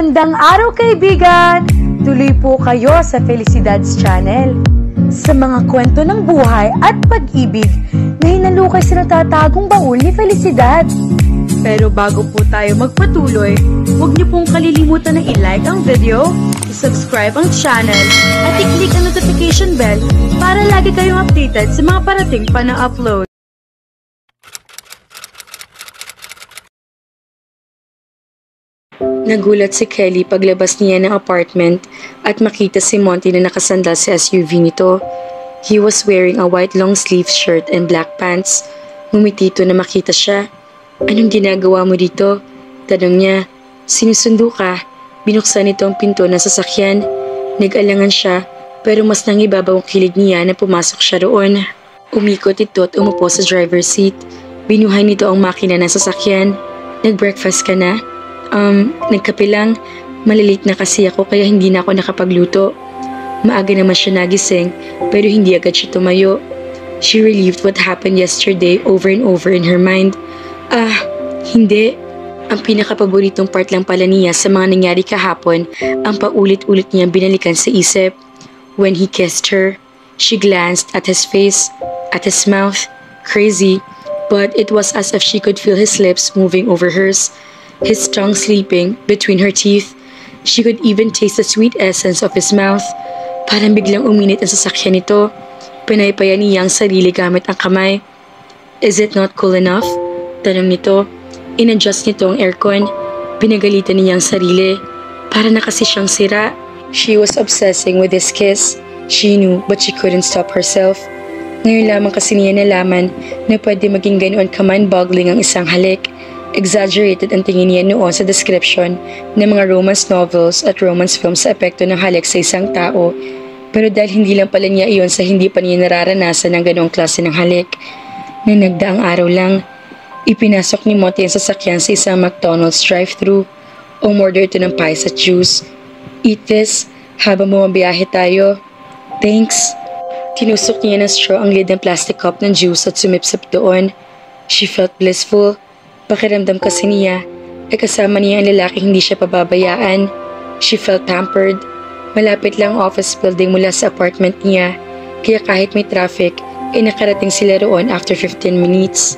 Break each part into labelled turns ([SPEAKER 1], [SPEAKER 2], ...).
[SPEAKER 1] Magandang araw kaibigan! Tuloy po kayo sa Felicidad's Channel. Sa mga kwento ng buhay at pag-ibig na hinalukay sa natatagong baul ni Felicidad. Pero bago po tayo magpatuloy, huwag niyo pong kalilimutan na i-like ang video, i-subscribe ang channel, at i-click ang notification bell para lagi kayong updated sa mga parating pa na upload.
[SPEAKER 2] Nagulat si Kelly paglabas niya ng apartment at makita si Monty na nakasandal sa SUV nito. He was wearing a white long-sleeve shirt and black pants. Ngumiti ito na makita siya. "Anong ginagawa mo dito?" Tanong niya. "Sinusundo ka." Binuksan nito ang pinto ng sasakyan. Nag-alangan siya pero mas nangibabaw ang kilig niya na pumasok siya roon. Umikot ito at umupo sa driver's seat. Binuhay nito ang makina ng sasakyan. "Nag-breakfast ka na?" Nagkape lang. Malilate na kasi ako kaya hindi na ako nakapagluto." Maaga naman siya nagising pero hindi agad siya tumayo. She relived what happened yesterday over and over in her mind. Hindi. Ang pinakapaboritong part lang pala niya sa mga nangyari kahapon ang paulit-ulit niyang binalikan sa isip. When he kissed her, she glanced at his face, at his mouth. Crazy, but it was as if she could feel his lips moving over hers. His tongue sleeping between her teeth. She could even taste the sweet essence of his mouth. Parang biglang uminit ang sasakyan nito. Pinaypayan niya ang sarili gamit ang kamay. "Is it not cool enough?" Tanong nito. In-adjust nito ang aircon. Pinagalitan niya ang sarili. Para na kasi siyang sira. She was obsessing with his kiss. She knew but she couldn't stop herself. Ngayon lamang kasi niya nalaman na pwede maging ganoon ka-mind-boggling ang isang halik. Exaggerated ang tingin niya noon sa description ng mga romance novels at romance films sa epekto ng halik sa isang tao. Pero dahil hindi lang pala niya iyon sa hindi pa niya nararanasan ng ganoong klase ng halik. Na nagdaang araw lang, ipinasok ni Monty ang sasakyan sa isang McDonald's drive-thru. Umorder ito ng pies at juice. "Eat this habang bumabiyahe tayo." "Thanks." Tinusok niya ng straw ang lid ng plastic cup ng juice at sumipsip doon. She felt blissful. Pakiramdam kasi niya ay kasama niya ang lalaki hindi siya pababayaan. She felt pampered. Malapit lang ang office building mula sa apartment niya, kaya kahit may traffic, ay nakarating sila roon after 15 minutes.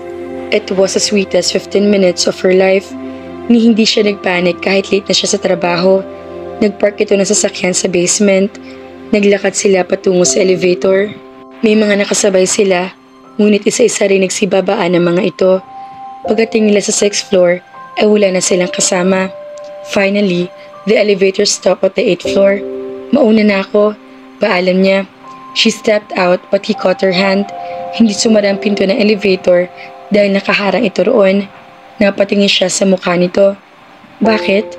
[SPEAKER 2] It was the sweetest 15 minutes of her life. Ni hindi siya nagpanik kahit late na siya sa trabaho. Nagpark ito ng sasakyan sa basement. Naglakad sila patungo sa elevator. May mga nakasabay sila, ngunit isa-isa rin nagsibabaan ang mga ito. Pagdating nila sa 6th floor, ay wala na silang kasama. Finally, the elevator stopped at the 8th floor. "Mauna na ako," paalam niya. She stepped out but he caught her hand. Hindi sumara ang pinto ng elevator dahil nakaharang ito roon. Napatingin siya sa mukha nito. "Bakit?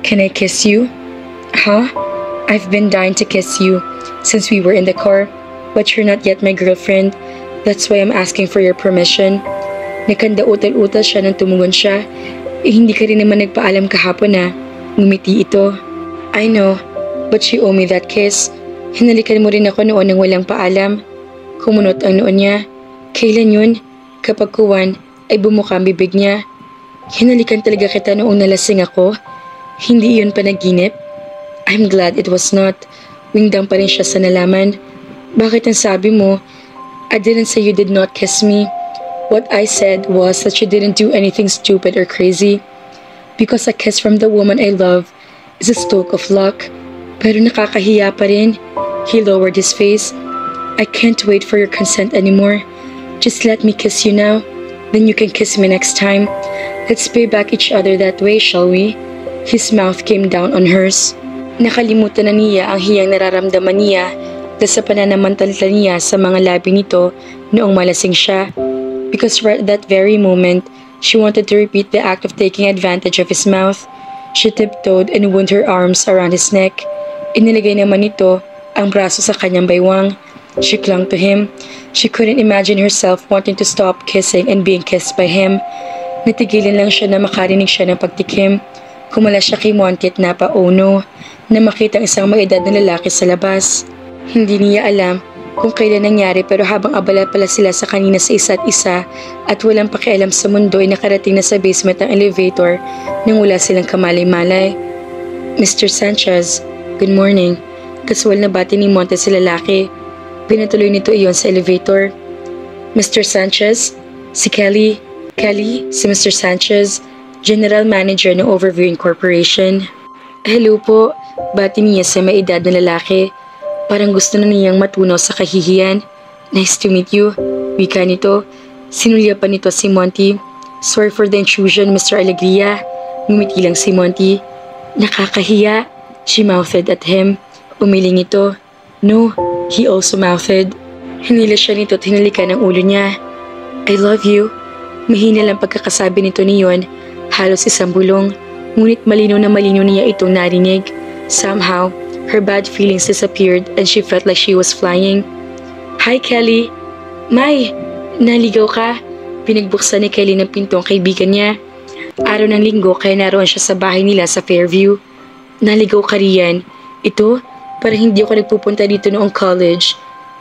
[SPEAKER 2] Can I kiss you?" "Huh? I've been dying to kiss you since we were in the car, but you're not yet my girlfriend. That's why I'm asking for your permission." Nakanda-utal-utal siya nang tumugon siya. Hindi ka rin naman nagpaalam kahapon na. Ngumiti ito. "I know, but you owe me that kiss. Hinalikan mo rin ako noon nang walang paalam." Kumunot ang noon niya. "Kailan yun?" Kapag kuwan, ay bumuka ang bibig niya. "Hinalikan talaga kita noong nalasing ako. Hindi yun panaginip." "I'm glad it was not." Wingdang pa rin siya sa nalaman. "Bakit ang sabi mo? I didn't say you did not kiss me. What I said was that you didn't do anything stupid or crazy. Because a kiss from the woman I love is a stroke of luck." Pero nakakahiya pa rin. He lowered his face. "I can't wait for your consent anymore. Just let me kiss you now. Then you can kiss me next time. Let's pay back each other that way, shall we?" His mouth came down on hers. Nakalimutan na niya ang hiyang nararamdaman niya dahil sa pananamantala niya sa mga labi nito noong malasing siya. Because right at that very moment, she wanted to repeat the act of taking advantage of his mouth. She tiptoed and wound her arms around his neck. Inilagay naman nito ang braso sa kanyang baywang. She clung to him. She couldn't imagine herself wanting to stop kissing and being kissed by him. Natigilan lang siya na makarinig siya ng pagtikim. Kumala siya kay Monty at napa, "Oh no," na makita ang isang maedad na lalaki sa labas. Hindi niya alam kung kailan nangyari pero habang abala pala sila sa kanina sa isa't isa at walang pakialam sa mundo ay nakarating na sa basement ng elevator nang wala silang kamalay-malay. Mr. Sanchez, good morning. Kaswal na bati ni Monte sa lalaki. Pinatuloy nito iyon sa elevator. Mr. Sanchez, si Kelly. Kelly, si Mr. Sanchez, General Manager ng Overview Incorporation. Hello po, bati niya sa may edad na lalaki. Parang gusto na niyang matunaw sa kahihiyan. Nice to meet you. Wika nito. Sinulya pa nito si Monty. Sorry for the intrusion, Mr. Alegria. Ngumiti lang si Monty. Nakakahiya. She mouthed at him. Umiling ito. No, he also mouthed. Hinila siya nito at hinalikan ang ulo niya. I love you. Mahina lang pagkakasabi nito niyon. Halos isang bulong. Ngunit malino na malino niya itong narinig. Somehow, her bad feelings disappeared and she felt like she was flying. Hi, Kelly. May, naligaw ka? Pinagbuksan ni Kelly ng pinto ang kaibigan niya. Araw ng linggo kaya naroon siya sa bahay nila sa Fairview. Naligaw ka riyan. Ito, para hindi ako nagpupunta dito noong college.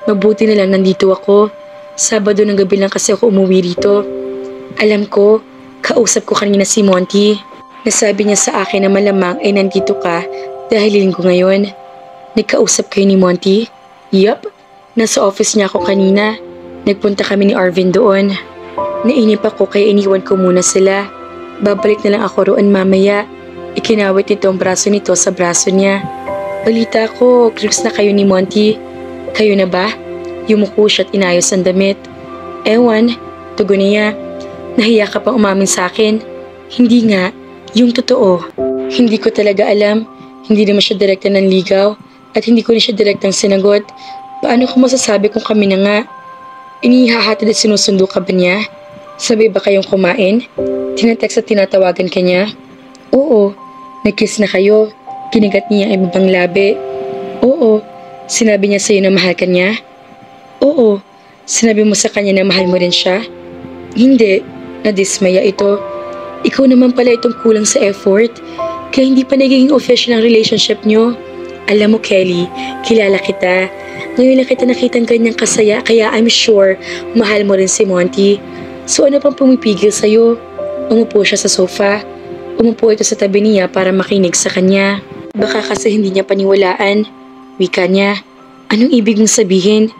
[SPEAKER 2] Mabuti na lang nandito ako. Sabado ng gabi lang kasi ako umuwi rito. Alam ko, kausap ko kanina si Monty. Nasabi niya sa akin na malamang ay nandito ka dahil linggo ngayon. Nagkausap kayo ni Monty? Yup, nasa office niya ako kanina. Nagpunta kami ni Arvin doon. Nainip ako kaya iniwan ko muna sila. Babalik na lang ako roon mamaya. Ikinawit nito ang braso nito sa braso niya. Balita ko, close na kayo ni Monty. Kayo na ba? Yumuko siya at inayos ang damit. Ewan, tugon niya. Nahiya ka pang umamin sa akin. Hindi nga, yung totoo. Hindi ko talaga alam. Hindi naman siya direkta ng ligaw at hindi ko rin siya direktang sinagot. Paano ko masasabi kung kami na nga? Inihahatid at sinusundo ka ba niya? Sabay ba kayong kumain? Tinatext at tinatawagan ka niya? Oo, nag-kiss na kayo. Kinigat niya ang ibang labi. Oo, sinabi niya sa'yo na mahal ka niya? Oo, sinabi mo sa kanya na mahal mo rin siya? Hindi, nadismaya ito. Ikaw naman pala itong kulang sa effort. Kaya hindi pa nagiging official ang relationship niyo. Alam mo Kelly, kilala kita. Ngayon lang kita nakitang ganyang kasaya kaya I'm sure mahal mo rin si Monty. So ano pang pumipigil sa'yo? Umupo siya sa sofa. Umupo ito sa tabi niya para makinig sa kanya. Baka kasi hindi niya paniwalaan. Wika niya. Anong ibig mong sabihin?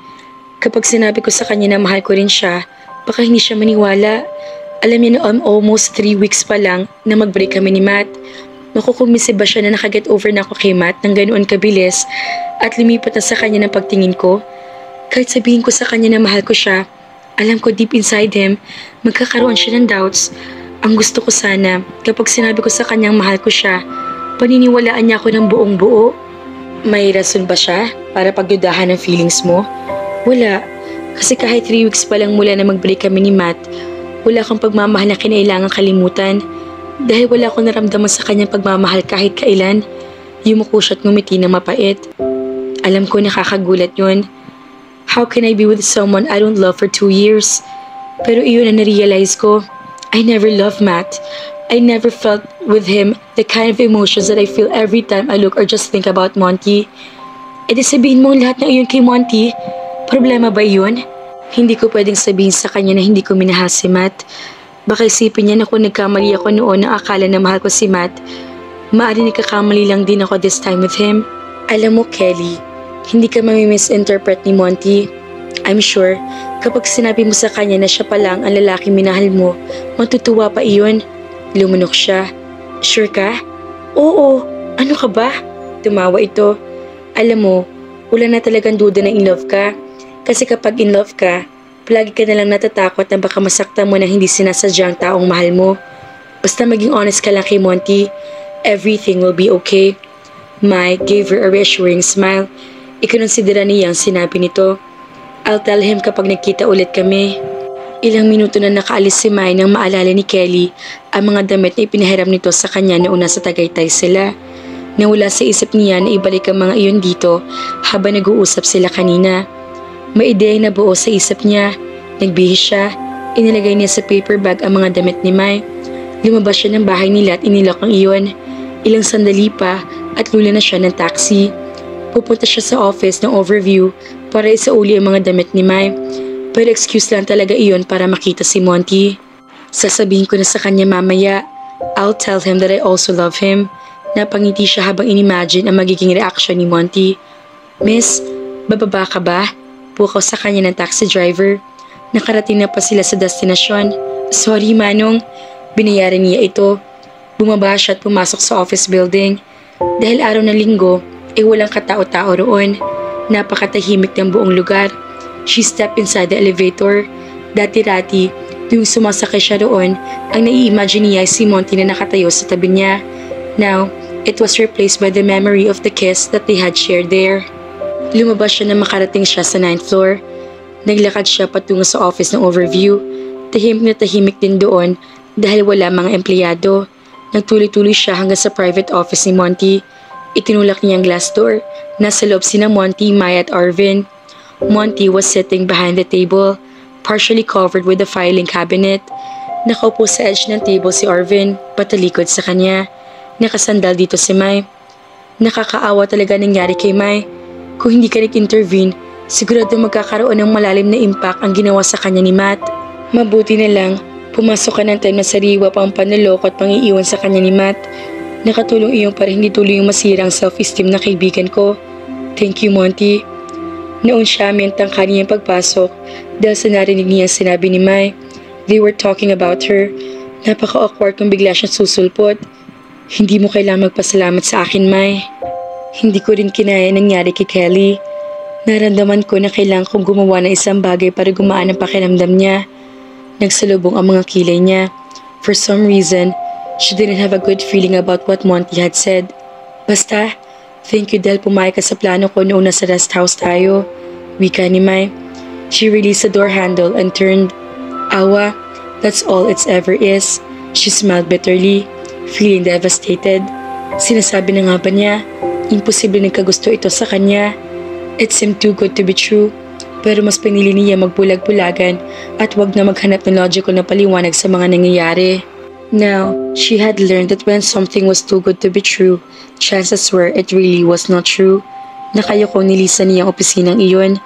[SPEAKER 2] Kapag sinabi ko sa kanya na mahal ko rin siya, baka hindi siya maniwala. Alam niya na almost 3 weeks pa lang na mag-break kami ni Matt. Makukumbisi ba siya na nakaget over na ako kay Matt ng ganoon kabilis at lumipat na sa kanya ng pagtingin ko? Kahit sabihin ko sa kanya na mahal ko siya, alam ko deep inside him, magkakaroon siya ng doubts. Ang gusto ko sana, kapag sinabi ko sa kanyang mahal ko siya, paniniwalaan niya ako ng buong buo. May rason ba siya para pagdudahan ng feelings mo? Wala. Kasi kahit 3 weeks pa lang mula na mag-break kami ni Matt, wala kang pagmamahal na kinailangang kalimutan. Dahil wala akong naramdaman sa kanyang pagmamahal kahit kailan. Yumuko siya at ngumiti ng mapait. Alam ko nakakagulat yun. How can I be with someone I don't love for 2 years? Pero iyon na narealize ko. I never loved Matt. I never felt with him the kind of emotions that I feel every time I look or just think about Monty. E di sabihin mo lahat ng iyon kay Monty. Problema ba yun? Hindi ko pwedeng sabihin sa kanya na hindi ko minahal si Matt. Baka isipin niya na kung nagkamali ako noon na akala na mahal ko si Matt, maaaring nagkakamali lang din ako this time with him. Alam mo Kelly, hindi ka mami-misinterpret ni Monty. I'm sure, kapag sinabi mo sa kanya na siya pa lang ang lalaki minahal mo, matutuwa pa iyon. Lumunok siya. Sure ka? Oo, ano ka ba? Tumawa ito. Alam mo, wala na talagang duda na in love ka. Kasi kapag in love ka, palagi ka na lang natatakot na baka masaktan mo na hindi sinasadya ang taong mahal mo. Basta maging honest ka lang kay Monty, everything will be okay. Mike gave her a reassuring smile. Ikinonsidera niya ang sinabi nito. I'll tell him kapag nagkita ulit kami. Ilang minuto na nakaalis si Mai nang maalala ni Kelly ang mga damit na ipinahiram nito sa kanya na una sa Tagaytay sila. Nawala sa isip niya na ibalik ang mga iyon dito habang nag-uusap sila kanina. May ideya na buo sa isip niya. Nagbihis siya. Inilagay niya sa paper bag ang mga damit ni Mai. Lumabas siya ng bahay nila at inilok ang iyon. Ilang sandali pa at lula na siya ng taxi. Pupunta siya sa office ng Overview para isauli ang mga damit ni Mai. Pero excuse lang talaga iyon para makita si Monty. Sasabihin ko na sa kanya mamaya. I'll tell him that I also love him. Napangiti siya habang inimagine ang magiging reaksyon ni Monty. "Miss, bababa ka ba?" Pukaw sa kanya ng taxi driver. Nakarating na pa sila sa destinasyon. "Sorry, Manong." Binayaran niya ito. Bumaba siya at pumasok sa office building. Dahil araw ng linggo, walang katao-tao roon. Napakatahimik ng buong lugar. She stepped inside the elevator. Dati-rati, tuwing sumasakay siya roon, ang nai-imagine niya si Monty na nakatayo sa tabi niya. Now, it was replaced by the memory of the kiss that they had shared there. Lumabas siya na makarating siya sa 9th floor. Naglakad siya patungo sa office ng overview. Tahimik na tahimik din doon dahil wala mga empleyado. Nagtuloy-tuloy siya hanggang sa private office ni Monty. Itinulak niya ang glass door. Nasa loob sina Monty, Maya at Arvin. Monty was sitting behind the table, partially covered with the filing cabinet. Nakaupo sa edge ng table si Arvin, patalikod sa kanya. Nakasandal dito si Mai. Nakakaawa talaga nangyari kay Mai. Kung hindi ka nag-intervene, sigurado magkakaroon ng malalim na impact ang ginawa sa kanya ni Matt. Mabuti na lang, pumasok ka ng time na sariwa pang panloloko at pangiiwan sa kanya ni Matt. Nakatulong iyong para hindi tuloy yung masirang self-esteem na kaibigan ko. Thank you, Monty. Noon siya mintang kaniyang pagpasok dahil sa narinig niya sinabi ni Mai. They were talking about her. Napaka-awkward kung bigla siyang susulpot. Hindi mo kailangang magpasalamat sa akin, Mai. Hindi ko rin kinaya nangyari kay Kelly. Naramdaman ko na kailangan kong gumawa ng isang bagay para gumaan ang pakiramdam niya. Nagsalubong ang mga kilay niya. For some reason, she didn't have a good feeling about what Monty had said. Basta, thank you dahil pumayag ka sa plano ko noong nasa rest house tayo. Wika ni Mai. She released the door handle and turned. Awa, that's all it's ever is. She smiled bitterly, feeling devastated. Sinasabi na nga ba niya, imposible nagkagusto ito sa kanya. It seemed too good to be true. Pero mas pinili niya magbulag-bulagan at wag na maghanap ng logical na paliwanag sa mga nangyayari. Now, she had learned that when something was too good to be true, chances were it really was not true. Nakayokong nilisan niya ang opisinang iyon.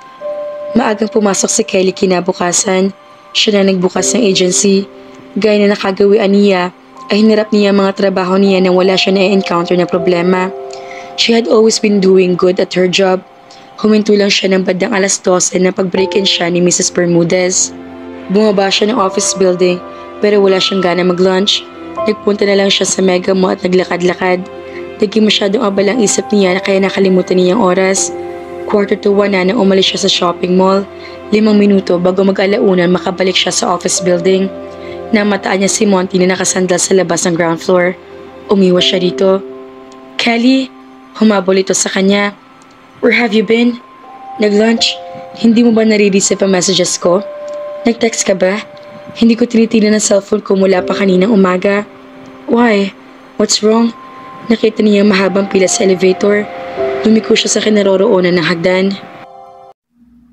[SPEAKER 2] Maagang pumasok si Kelly kinabukasan. Siya na nagbukas ng agency. Gaya na nakagawian niya, ay hinarap niya ang mga trabaho niya nang wala siya na-encounter na problema. She had always been doing good at her job. Huminto lang siya ng bandang 12:00 na pag-break-in siya ni Mrs. Bermudez. Bumaba siya ng office building pero wala siyang gana mag-lunch. Nagpunta na lang siya sa Mega Mall at naglakad-lakad. Naging masyadong abala ang isip niya kaya nakalimutan niya ang oras. 1:45 na nang umalis siya sa shopping mall. 5 minuto bago mag-alaunan makabalik siya sa office building. Namataan niya si Monty na nakasandal sa labas ng ground floor. Umiwas siya dito. Kelly, humabol ito sa kanya. Where have you been? Nag-lunch? Hindi mo ba nare-receive ang messages ko? Nag-text ka ba? Hindi ko tinitingnan ang cellphone ko mula pa kaninang umaga. Why? What's wrong? Nakita niya mahabang pila sa elevator. Lumiko siya sa kinaroroonan ng hagdan.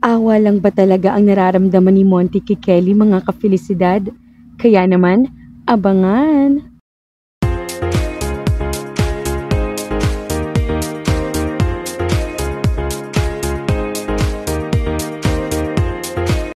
[SPEAKER 1] Awa lang ba talaga ang nararamdaman ni Monty kay Kelly, mga ka-felicidad? Kaya naman, abangan!